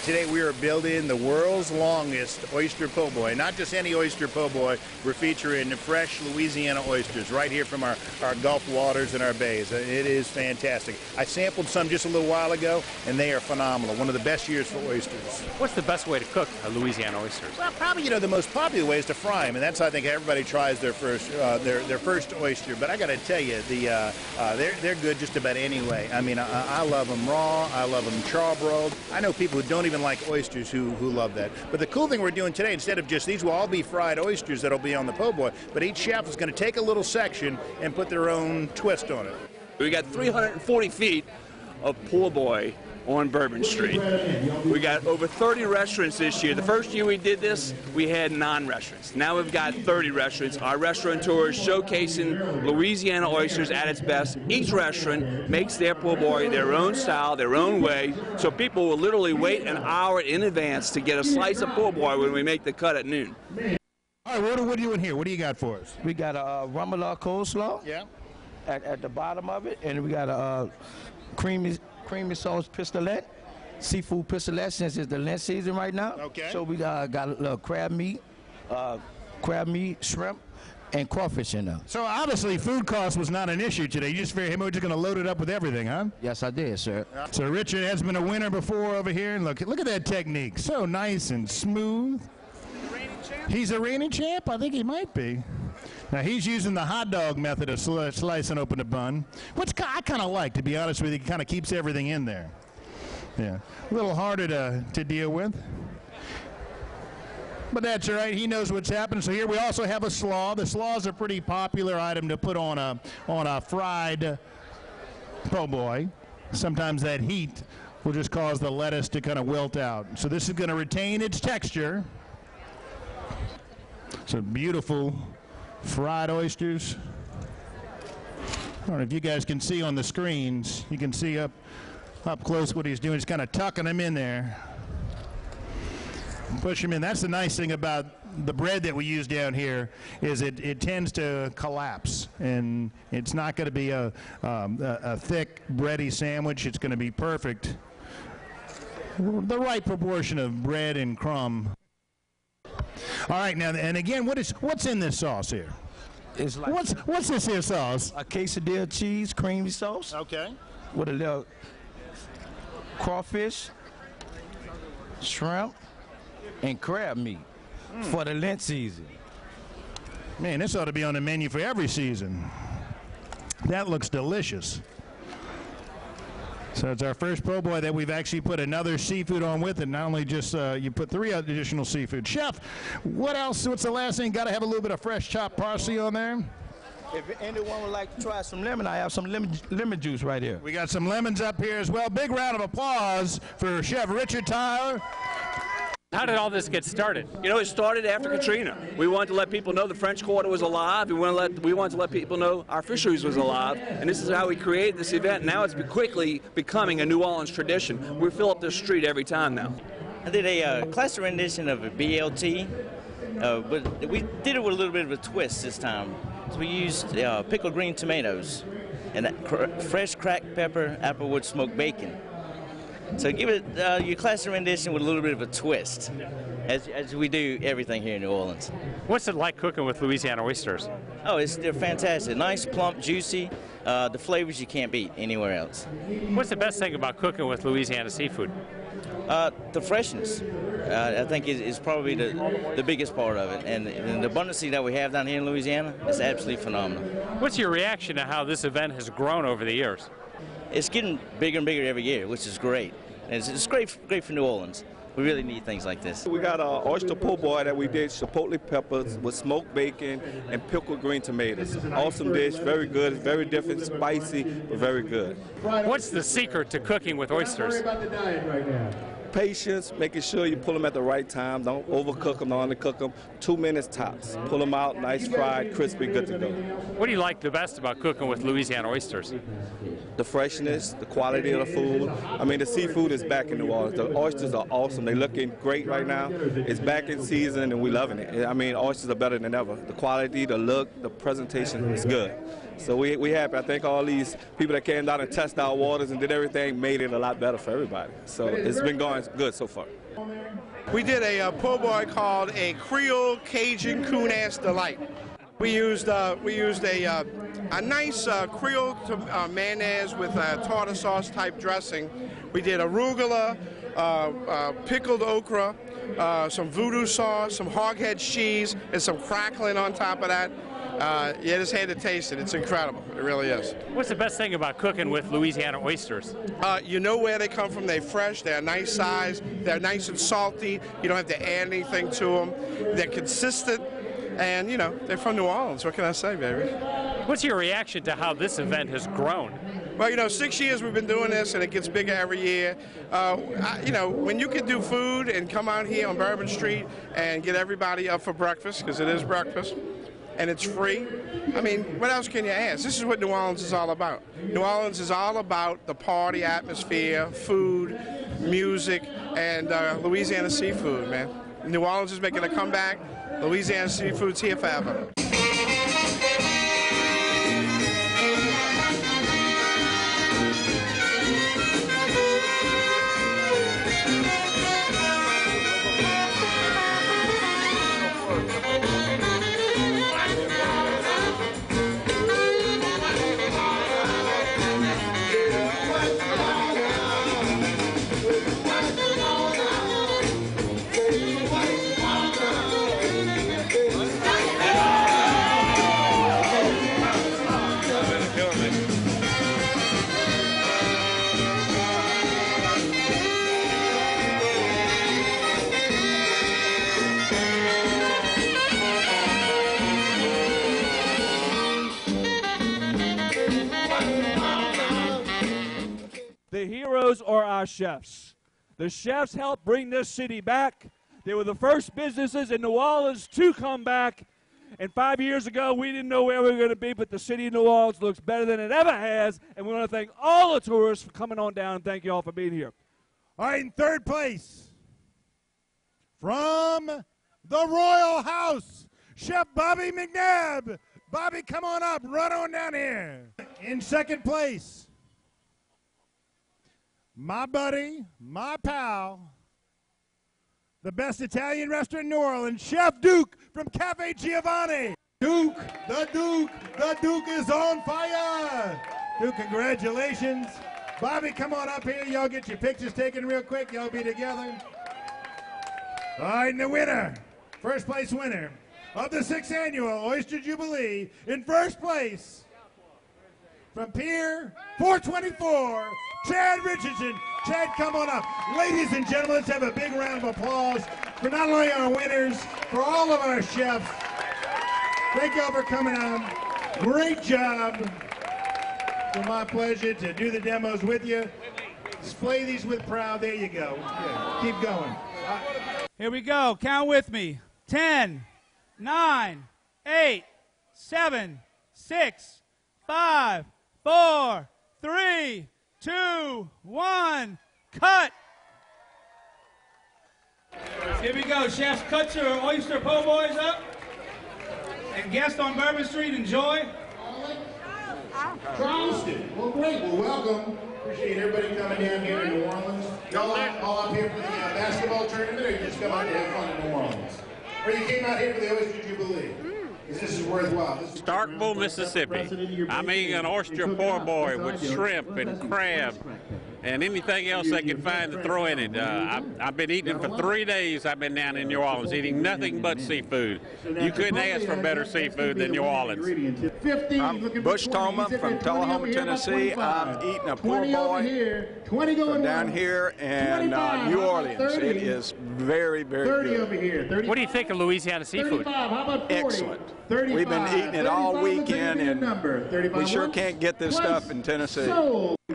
Today we are building the world's longest Oyster Po Boy. Not just any Oyster Po Boy, we're featuring fresh Louisiana oysters right here from our Gulf waters and our bays. It is fantastic. I sampled some just a little while ago, and they are phenomenal. One of the best years for oysters. What's the best way to cook a Louisiana oysters? Well, probably, the most popular way is to fry them, and that's how I think everybody tries their first oyster. But I got to tell you, they're good just about any way. I mean, I love them raw. I love them charbroiled. I know people who don't even like oysters who love that. But the cool thing we're doing today, instead of just these will all be fried oysters that'll be on the po' boy, but each chef is going to take a little section and put their own twist on it. We got 340 feet of po' boy on Bourbon Street. We got over 30 restaurants this year. The first year we did this, we had 9 restaurants. Now we've got 30 restaurants. Our restaurateurs showcasing Louisiana oysters at its best. Each restaurant makes their po' boy their own style, their own way, so people will literally wait an hour in advance to get a slice of po' boy when we make the cut at noon. All right, what are we doing here? What do you got for us? We got a remoulade coleslaw. Yeah. At the bottom of it, and we got a creamy sauce pistolette, seafood pistolette, since it's the Lent season right now. Okay. So we got a little crab meat, shrimp, and crawfish in there. So obviously food cost was not an issue today. You just figured, we're just going to load it up with everything, huh? Yes, I did, sir. So Richard has been a winner before over here, and look at that technique. So nice and smooth. He's a reigning champ? I think he might be. Now he's using the hot dog method of slicing open the bun, which I kind of like, to be honest with you. It kind of keeps everything in there. Yeah, a little harder to deal with. But that's all right. He knows what's happening. So here we also have a slaw. The slaw is a pretty popular item to put on a fried po' boy. Sometimes that heat will just cause the lettuce to kind of wilt out. So this is going to retain its texture. So beautiful fried oysters. I don't know if you guys can see on the screens. You can see up close what he's doing. He's kind of tucking them in there. Push them in. That's the nice thing about the bread that we use down here, is it tends to collapse, and it's not going to be a thick bready sandwich. It's going to be perfect, the right proportion of bread and crumb. All right, now, and again, what's in this sauce here? It's like what's this here sauce? A quesadilla cheese creamy sauce. Okay. With a little crawfish, shrimp, and crab meat for the Lent season. Man, this ought to be on the menu for every season. That looks delicious. So it's our first po' boy that we've actually put another seafood on with it. Not only just you put 3 additional seafood. Chef, what else? What's the last thing? Got to have a little bit of fresh chopped parsley on there. If anyone would like to try some lemon, I have some lemon juice right here. We got some lemons up here as well. Big round of applause for Chef Richard Tyler. How did all this get started? It started after Katrina. We wanted to let people know the French Quarter was alive. We wanted to let people know our fisheries was alive. And this is how we created this event. Now it's quickly becoming a New Orleans tradition. We fill up this street every time now. I did a classic rendition of a BLT, but we did it with a little bit of a twist this time. So we used pickled green tomatoes and fresh cracked pepper, applewood smoked bacon. So give it your classic rendition with a little bit of a twist, as we do everything here in New Orleans. What's it like cooking with Louisiana oysters? Oh, they're fantastic. Nice, plump, juicy. The flavors you can't beat anywhere else. What's the best thing about cooking with Louisiana seafood? The freshness, I think, is probably the biggest part of it. And the abundance that we have down here in Louisiana is absolutely phenomenal. What's your reaction to how this event has grown over the years? It's getting bigger and bigger every year, which is great. And it's great for New Orleans. We really need things like this. We got an Oyster Po Boy that we did chipotle peppers with smoked bacon and pickled green tomatoes. Awesome dish, very good, very different, spicy, but very good. What's the secret to cooking with oysters? Patience, making sure you pull them at the right time. Don't overcook them, don't undercook them. 2 minutes tops. Pull them out, nice, fried, crispy, good to go. What do you like the best about cooking with Louisiana oysters? The freshness, the quality of the food. I mean, the seafood is back in New Orleans. The oysters are awesome. They're looking great right now. It's back in season, and we're loving it. I mean, oysters are better than ever. The quality, the look, the presentation is good. So we happy. I think all these people that came down and tested our waters and did everything made it a lot better for everybody. So it's been going good so far. We did a po' boy called a Creole Cajun Coon-Ass Delight. We used a nice Creole mayonnaise with a tartar sauce type dressing. We did arugula, pickled okra, some voodoo sauce, some hoghead cheese, and some crackling on top of that. You just had to taste it. It's incredible. It really is. What's the best thing about cooking with Louisiana oysters? You know where they come from. They're fresh. They're a nice size. They're nice and salty. You don't have to add anything to them. They're consistent. And, you know, they're from New Orleans. What can I say, baby? What's your reaction to how this event has grown? Well, you know, 6 years we've been doing this, and it gets bigger every year. You know, when you can do food and come out here on Bourbon Street and get everybody up for breakfast, because it is breakfast, and it's free, I mean, what else can you ask? This is what New Orleans is all about. New Orleans is all about the party atmosphere, food, music, and Louisiana seafood, man. New Orleans is making a comeback. Louisiana seafood's here forever. The heroes are our chefs. The chefs helped bring this city back. They were the first businesses in New Orleans to come back. And 5 years ago, we didn't know where we were going to be, but the city of New Orleans looks better than it ever has. And we want to thank all the tourists for coming on down, and thank you all for being here. All right, in third place, from the Royal House, Chef Bobby McNabb. Bobby, come on up, run on down here. In second place, my buddy, my pal, the best Italian restaurant in New Orleans, Chef Duke from Cafe Giovanni. Duke is on fire. Duke, congratulations. Bobby, come on up here. Y'all get your pictures taken real quick. Y'all be together. All right, and the winner, first place winner of the 6th annual Oyster Jubilee, in first place, from Pier 424, Chad Richardson. Chad, come on up. Ladies and gentlemen, let's have a big round of applause for not only our winners, for all of our chefs. Thank y'all for coming out. Great job. It's my pleasure to do the demos with you. Display these with pride. There you go. Good. Keep going. Here we go. Count with me. 10, 9, 8, 7, 6, 5, 4, 3, 2, 1, cut. Here we go. Chefs, cut your Oyster Po Boys up. And guests on Bourbon Street, enjoy. Charleston. Well, great. Well, welcome. Appreciate everybody coming down here in New Orleans. Y'all all up here for the basketball tournament, or you just come out to have fun in New Orleans? Or you came out here for the Oyster Jubilee? Because this is worthwhile. Starkville, Mississippi. I'm eating an Oyster Po Boy with shrimp and crab and anything else I can find to throw in it. I've been eating it for 3 days. I've been down in New Orleans eating nothing but seafood. You couldn't ask for better seafood than New Orleans. I'm Bush Toma from Tullahoma, Tennessee. I'm eating a po' boy from down here in New Orleans. It is very, very good. What do you think of Louisiana seafood? Excellent. We've been eating it all weekend, and we sure can't get this stuff in Tennessee.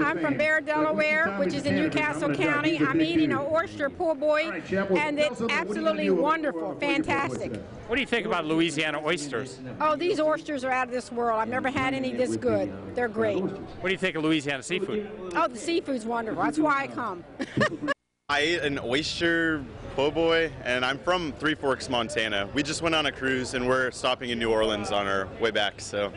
I'm from Bear, Delaware, which is in Newcastle County. I'm eating an Oyster Po Boy, and it's absolutely wonderful, fantastic. What do you think about Louisiana oysters? Oh, these oysters are out of this world. I've never had any this good. They're great. What do you think of Louisiana seafood? Oh, the seafood's wonderful. That's why I come. I ate an Oyster Po Boy, and I'm from Three Forks, Montana. We just went on a cruise, and we're stopping in New Orleans on our way back, so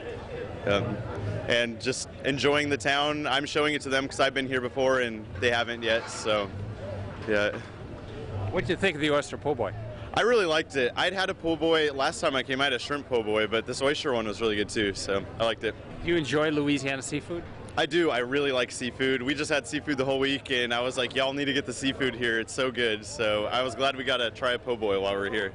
and just enjoying the town. I'm showing it to them because I've been here before and they haven't yet, so yeah. What did you think of the Oyster Po Boy? I really liked it. I'd had a po' boy last time I came. I had a shrimp po' boy, but this oyster one was really good too, so I liked it. Do you enjoy Louisiana seafood? I do. I really like seafood. We just had seafood the whole week, and I was like, y'all need to get the seafood here. It's so good. So I was glad we got to try a po' boy while we're here.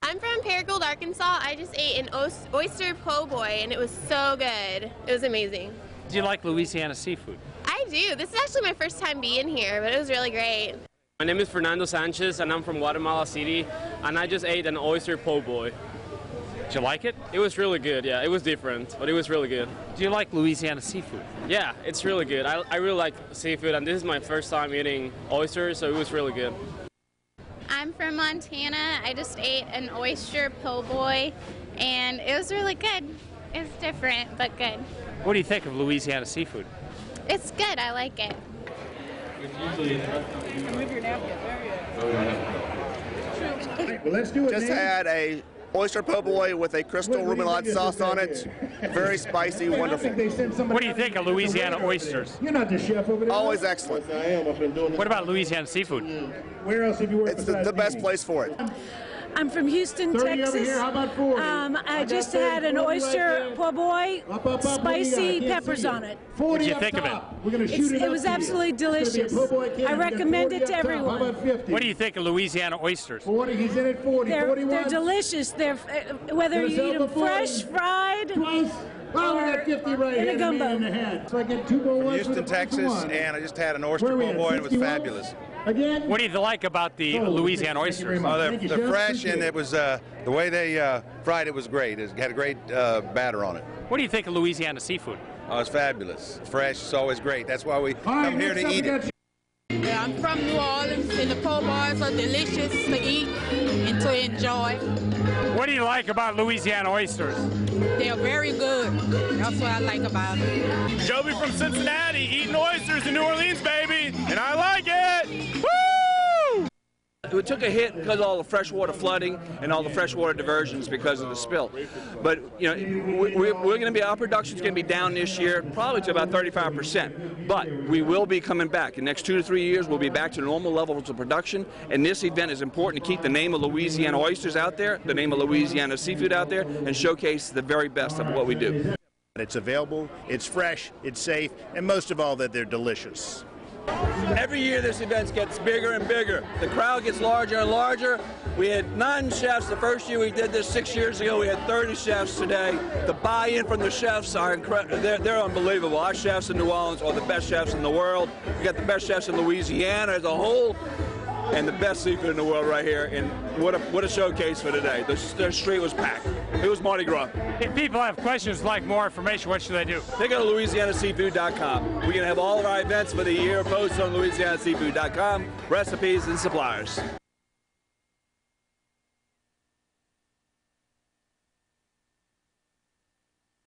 I'm from Paragould, Arkansas. I just ate an Oyster Po Boy, and it was so good. It was amazing. Do you like Louisiana seafood? I do. This is actually my first time being here, but it was really great. My name is Fernando Sanchez, and I'm from Guatemala City, and I just ate an Oyster Po Boy. Did you like it? It was really good, yeah. It was different, but it was really good. Do you like Louisiana seafood? Yeah, it's really good. I really like seafood, and this is my first time eating oysters, so it was really good. I'm from Montana. I just ate an Oyster Po Boy, and it was really good. It's different, but good. What do you think of Louisiana seafood? It's good. I like it. Move your napkin. There Well, let's do it. Just had a Oyster Po Boy with a crystal remoulade sauce on it. Very spicy, wonderful. What do you think of Louisiana oysters? You're not the chef over there. Always excellent. What about Louisiana seafood? Where else have you worked? It's the best place for it. I'm from Houston, 30 Texas. over here. How about 40? I just had an Oyster Po Boy, spicy peppers on it. What did you think of it? We're going to shoot it It was absolutely delicious. I recommend it to everyone. How about 50? What do you think of Louisiana oysters? 40. He's in at 40. They're 41. delicious. They're whether you eat them fresh, fried, Twice. Well, we got 50 right in here. a gumbo. In the head. So I get 2 more ones. Houston, Texas, and I just had an Oyster Po Boy, and it was fabulous. Again? What do you like about the Louisiana oysters? Oh, they're fresh, and it was the way they fried it was great. It had a great batter on it. What do you think of Louisiana seafood? Oh, it's fabulous. It's fresh. It's always great. That's why we come here to eat it. Yeah, I'm from New Orleans, and the po' boys are delicious to eat and to enjoy. What do you like about Louisiana oysters? They are very good. That's what I like about it. Joby from Cincinnati, eating oysters in New Orleans, baby, and I like it. Woo! We took a hit because of all the freshwater flooding and all the freshwater diversions because of the spill. But, you know, we're going to be, our production's going to be down this year, probably to about 35%. But we will be coming back. In the next 2 to 3 years, we'll be back to normal levels of production. And this event is important to keep the name of Louisiana oysters out there, the name of Louisiana seafood out there, and showcase the very best of what we do. It's available, it's fresh, it's safe, and most of all that they're delicious. Every year this event gets bigger and bigger. The crowd gets larger and larger. We had 9 chefs the first year we did this 6 years ago. We had 30 chefs today. The buy-in from the chefs are incredible. They're unbelievable. Our chefs in New Orleans are the best chefs in the world. We got the best chefs in Louisiana as a whole, and the best seafood in the world right here. And what a showcase for today. The street was packed. It was Mardi Gras. If people have questions, like more information, what should they do? They go to LouisianaSeafood.com. We're going to have all of our events for the year posted on LouisianaSeafood.com, recipes and suppliers.